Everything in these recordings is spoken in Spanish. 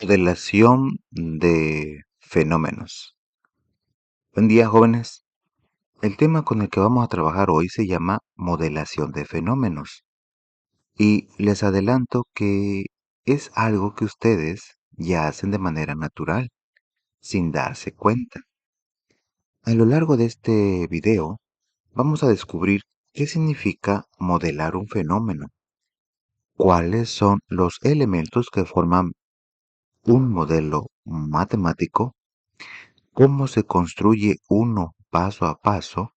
Modelación de fenómenos. Buen día, jóvenes. El tema con el que vamos a trabajar hoy se llama modelación de fenómenos. Y les adelanto que es algo que ustedes ya hacen de manera natural, sin darse cuenta. A lo largo de este video, vamos a descubrir qué significa modelar un fenómeno, cuáles son los elementos que forman un modelo matemático, cómo se construye uno paso a paso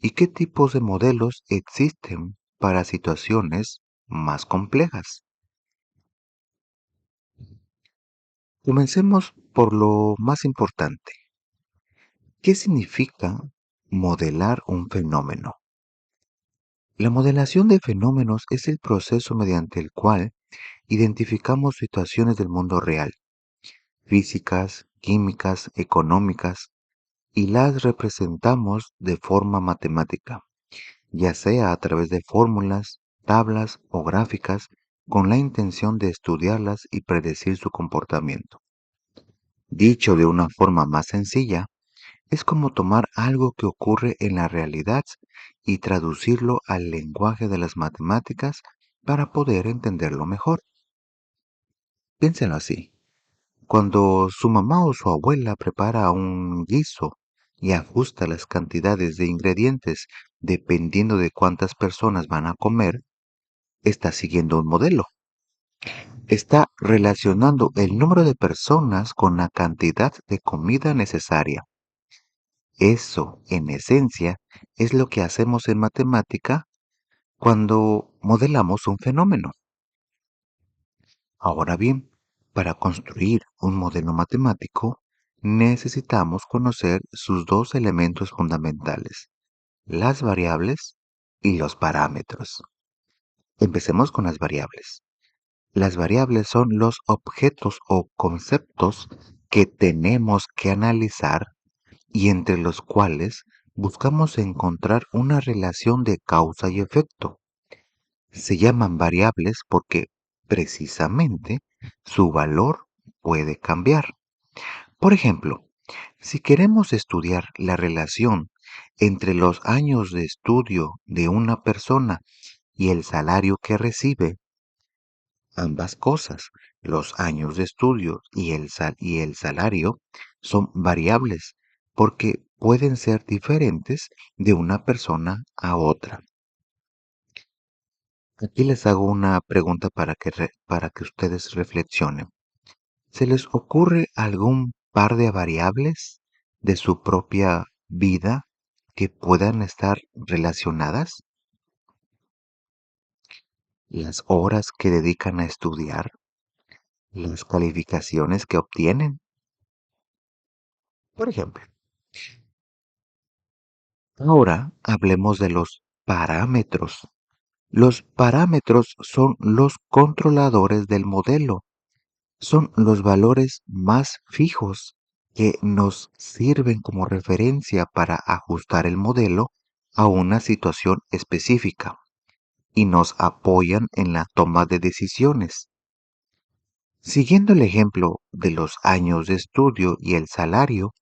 y qué tipos de modelos existen para situaciones más complejas. Comencemos por lo más importante. ¿Qué significa modelar un fenómeno? La modelación de fenómenos es el proceso mediante el cual identificamos situaciones del mundo real, físicas, químicas, económicas, y las representamos de forma matemática, ya sea a través de fórmulas, tablas o gráficas, con la intención de estudiarlas y predecir su comportamiento. Dicho de una forma más sencilla, es como tomar algo que ocurre en la realidad y traducirlo al lenguaje de las matemáticas para poder entenderlo mejor. Piénsenlo así. Cuando su mamá o su abuela prepara un guiso y ajusta las cantidades de ingredientes dependiendo de cuántas personas van a comer, está siguiendo un modelo. Está relacionando el número de personas con la cantidad de comida necesaria. Eso, en esencia, es lo que hacemos en matemática cuando modelamos un fenómeno. Ahora bien, para construir un modelo matemático, necesitamos conocer sus dos elementos fundamentales, las variables y los parámetros. Empecemos con las variables. Las variables son los objetos o conceptos que tenemos que analizar y entre los cuales buscamos encontrar una relación de causa y efecto. Se llaman variables porque, precisamente, su valor puede cambiar. Por ejemplo, si queremos estudiar la relación entre los años de estudio de una persona y el salario que recibe, ambas cosas, los años de estudio y el salario, son variables porque pueden ser diferentes de una persona a otra. Aquí les hago una pregunta para que ustedes reflexionen. ¿Se les ocurre algún par de variables de su propia vida que puedan estar relacionadas? Las horas que dedican a estudiar, las calificaciones que obtienen. Por ejemplo, ahora hablemos de los parámetros. Los parámetros son los controladores del modelo. Son los valores más fijos que nos sirven como referencia para ajustar el modelo a una situación específica y nos apoyan en la toma de decisiones. Siguiendo el ejemplo de los años de estudio y el salario,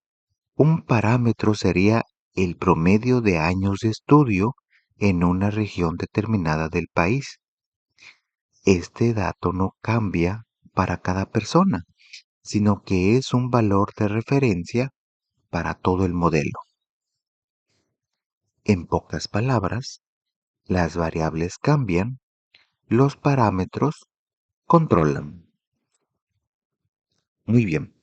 un parámetro sería el promedio de años de estudio en una región determinada del país. Este dato no cambia para cada persona, sino que es un valor de referencia para todo el modelo. En pocas palabras, las variables cambian, los parámetros controlan. Muy bien,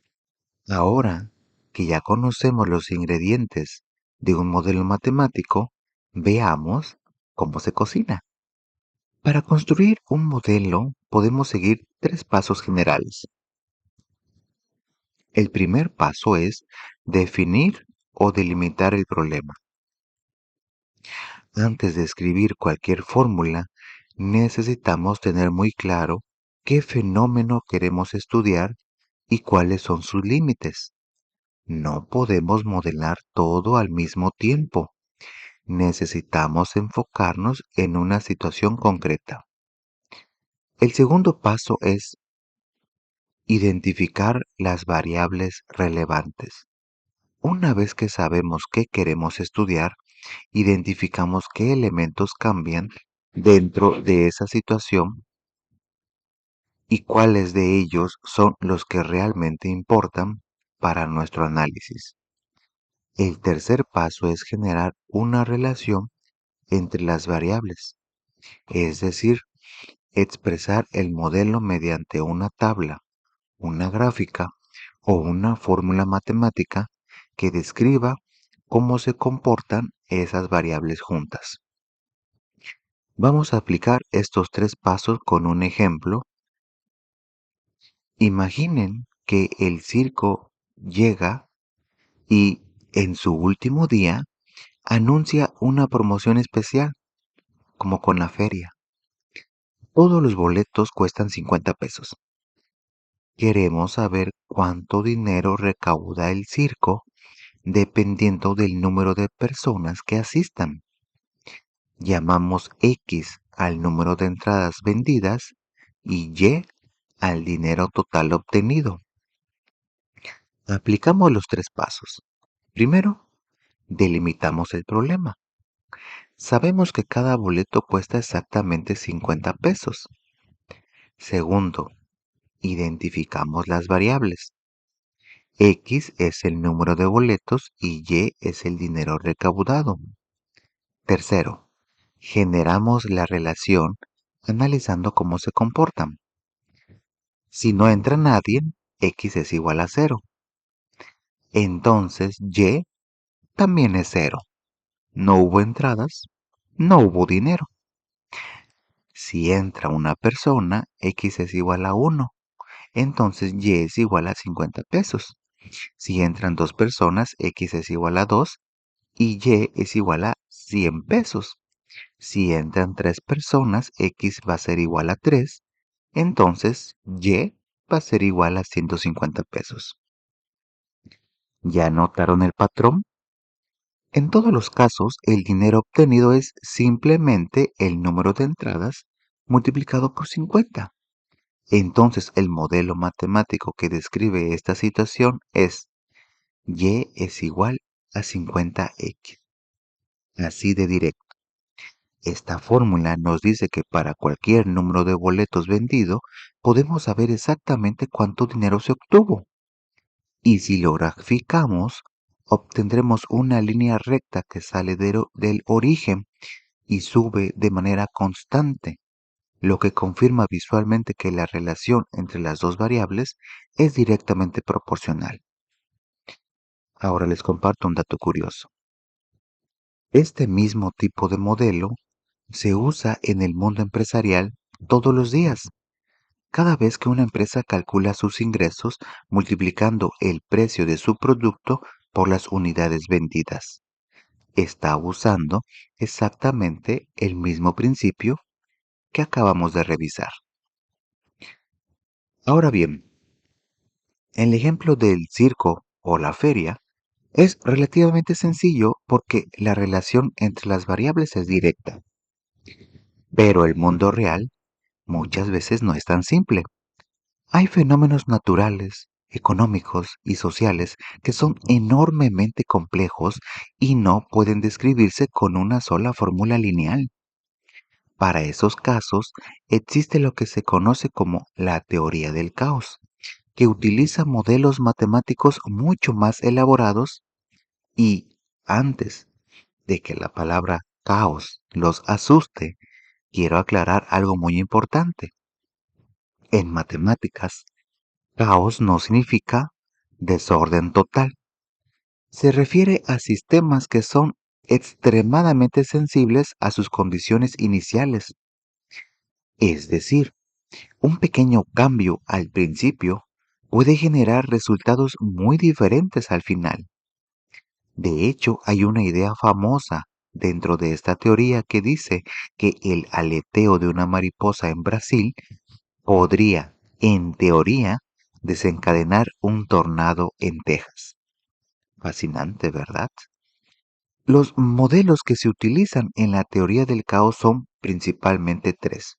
ahora que ya conocemos los ingredientes de un modelo matemático, veamos cómo se cocina. Para construir un modelo podemos seguir tres pasos generales. El primer paso es definir o delimitar el problema. Antes de escribir cualquier fórmula, necesitamos tener muy claro qué fenómeno queremos estudiar y cuáles son sus límites. No podemos modelar todo al mismo tiempo. Necesitamos enfocarnos en una situación concreta. El segundo paso es Identificar las variables relevantes. Una vez que sabemos qué queremos estudiar, identificamos qué elementos cambian dentro de esa situación y cuáles de ellos son los que realmente importan para nuestro análisis. El tercer paso es generar una relación entre las variables, es decir, expresar el modelo mediante una tabla, una gráfica o una fórmula matemática que describa cómo se comportan esas variables juntas. Vamos a aplicar estos tres pasos con un ejemplo. Imaginen que el circo llega y en su último día anuncia una promoción especial, como con la feria. Todos los boletos cuestan 50 pesos. Queremos saber cuánto dinero recauda el circo dependiendo del número de personas que asistan. Llamamos X al número de entradas vendidas y Y al dinero total obtenido. Aplicamos los tres pasos. Primero, delimitamos el problema. Sabemos que cada boleto cuesta exactamente 50 pesos. Segundo, identificamos las variables. X es el número de boletos y Y es el dinero recaudado. Tercero, generamos la relación analizando cómo se comportan. Si no entra nadie, X es igual a cero. Entonces Y también es cero. No hubo entradas, no hubo dinero. Si entra una persona, X es igual a 1. Entonces Y es igual a 50 pesos. Si entran dos personas, X es igual a 2 y Y es igual a 100 pesos. Si entran tres personas, X va a ser igual a 3. Entonces Y va a ser igual a 150 pesos. ¿Ya notaron el patrón? En todos los casos, el dinero obtenido es simplemente el número de entradas multiplicado por 50. Entonces, el modelo matemático que describe esta situación es Y es igual a 50X. Así de directo. Esta fórmula nos dice que para cualquier número de boletos vendido, podemos saber exactamente cuánto dinero se obtuvo. Y si lo graficamos, obtendremos una línea recta que sale del origen y sube de manera constante, lo que confirma visualmente que la relación entre las dos variables es directamente proporcional. Ahora les comparto un dato curioso. Este mismo tipo de modelo se usa en el mundo empresarial todos los días. Cada vez que una empresa calcula sus ingresos multiplicando el precio de su producto por las unidades vendidas, está usando exactamente el mismo principio que acabamos de revisar. Ahora bien, el ejemplo del circo o la feria es relativamente sencillo porque la relación entre las variables es directa, pero el mundo real muchas veces no es tan simple. Hay fenómenos naturales, económicos y sociales que son enormemente complejos y no pueden describirse con una sola fórmula lineal. Para esos casos existe lo que se conoce como la teoría del caos, que utiliza modelos matemáticos mucho más elaborados y, antes de que la palabra caos los asuste, quiero aclarar algo muy importante. En matemáticas, caos no significa desorden total. Se refiere a sistemas que son extremadamente sensibles a sus condiciones iniciales. Es decir, un pequeño cambio al principio puede generar resultados muy diferentes al final. De hecho, hay una idea famosa dentro de esta teoría que dice que el aleteo de una mariposa en Brasil podría, en teoría, desencadenar un tornado en Texas. Fascinante, ¿verdad? Los modelos que se utilizan en la teoría del caos son principalmente tres.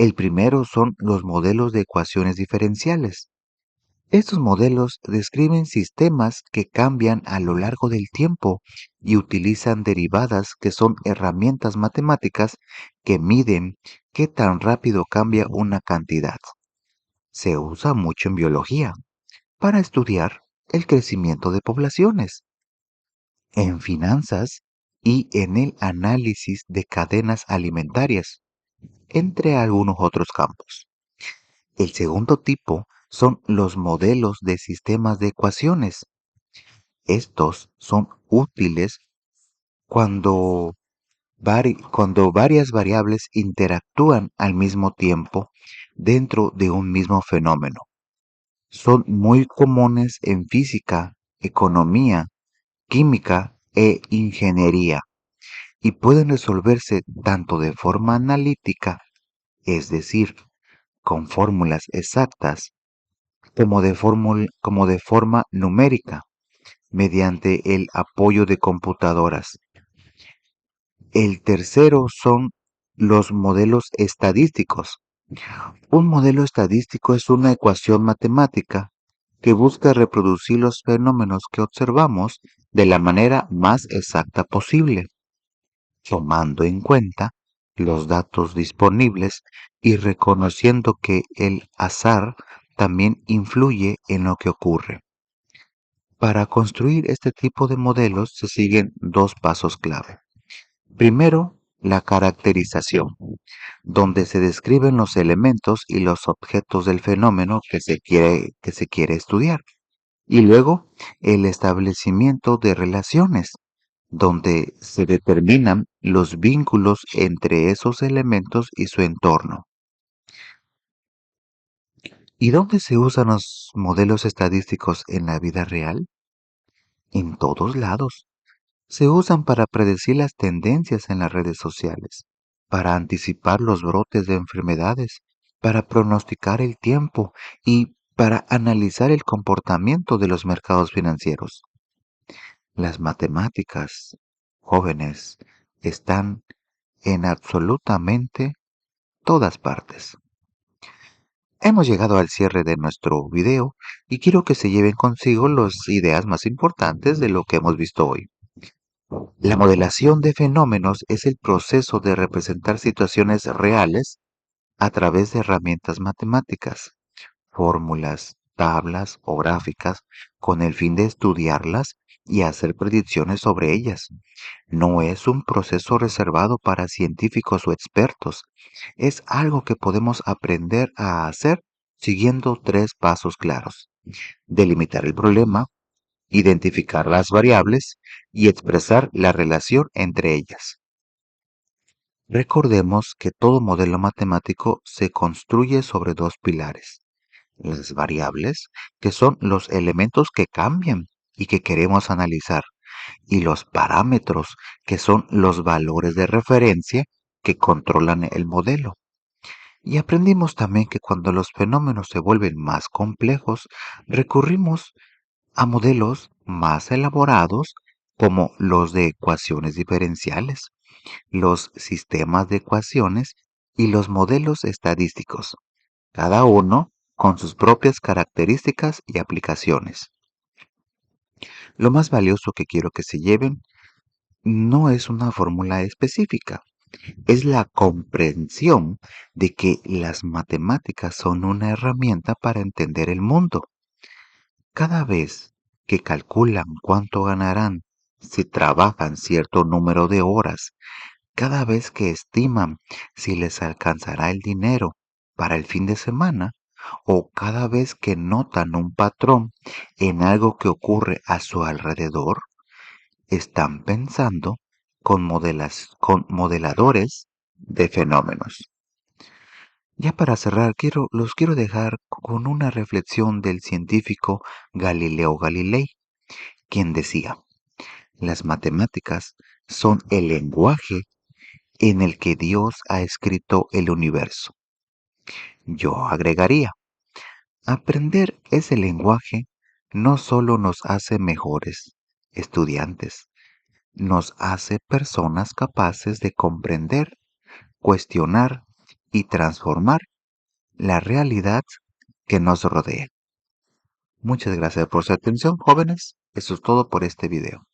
El primero son los modelos de ecuaciones diferenciales. Estos modelos describen sistemas que cambian a lo largo del tiempo y utilizan derivadas que son herramientas matemáticas que miden qué tan rápido cambia una cantidad. Se usa mucho en biología para estudiar el crecimiento de poblaciones, en finanzas y en el análisis de cadenas alimentarias, entre algunos otros campos. El segundo tipo son los modelos de sistemas de ecuaciones. Estos son útiles cuando, cuando varias variables interactúan al mismo tiempo dentro de un mismo fenómeno. Son muy comunes en física, economía, química e ingeniería y pueden resolverse tanto de forma analítica, es decir, con fórmulas exactas, como de forma numérica, mediante el apoyo de computadoras. El tercero son los modelos estadísticos. Un modelo estadístico es una ecuación matemática que busca reproducir los fenómenos que observamos de la manera más exacta posible, tomando en cuenta los datos disponibles y reconociendo que el azar también influye en lo que ocurre. Para construir este tipo de modelos se siguen dos pasos clave. Primero, la caracterización, donde se describen los elementos y los objetos del fenómeno que se quiere estudiar. Y luego, el establecimiento de relaciones, donde se determinan los vínculos entre esos elementos y su entorno. ¿Y dónde se usan los modelos estadísticos en la vida real? En todos lados. Se usan para predecir las tendencias en las redes sociales, para anticipar los brotes de enfermedades, para pronosticar el tiempo y para analizar el comportamiento de los mercados financieros. Las matemáticas, jóvenes, están en absolutamente todas partes. Hemos llegado al cierre de nuestro video y quiero que se lleven consigo las ideas más importantes de lo que hemos visto hoy. La modelación de fenómenos es el proceso de representar situaciones reales a través de herramientas matemáticas, fórmulas, tablas o gráficas, con el fin de estudiarlas y hacer predicciones sobre ellas. No es un proceso reservado para científicos o expertos, es algo que podemos aprender a hacer siguiendo tres pasos claros. Delimitar el problema, identificar las variables y expresar la relación entre ellas. Recordemos que todo modelo matemático se construye sobre dos pilares. Las variables, que son los elementos que cambian y que queremos analizar, y los parámetros, que son los valores de referencia que controlan el modelo. Y aprendimos también que cuando los fenómenos se vuelven más complejos, recurrimos a modelos más elaborados como los de ecuaciones diferenciales, los sistemas de ecuaciones y los modelos estadísticos, cada uno con sus propias características y aplicaciones. Lo más valioso que quiero que se lleven no es una fórmula específica, es la comprensión de que las matemáticas son una herramienta para entender el mundo. Cada vez que calculan cuánto ganarán si trabajan cierto número de horas, cada vez que estiman si les alcanzará el dinero para el fin de semana, o cada vez que notan un patrón en algo que ocurre a su alrededor, están pensando con modeladores de fenómenos. Ya para cerrar, los quiero dejar con una reflexión del científico Galileo Galilei, quien decía, las matemáticas son el lenguaje en el que Dios ha escrito el universo. Yo agregaría, aprender ese lenguaje no solo nos hace mejores estudiantes, nos hace personas capaces de comprender, cuestionar y transformar la realidad que nos rodea. Muchas gracias por su atención, jóvenes. Eso es todo por este video.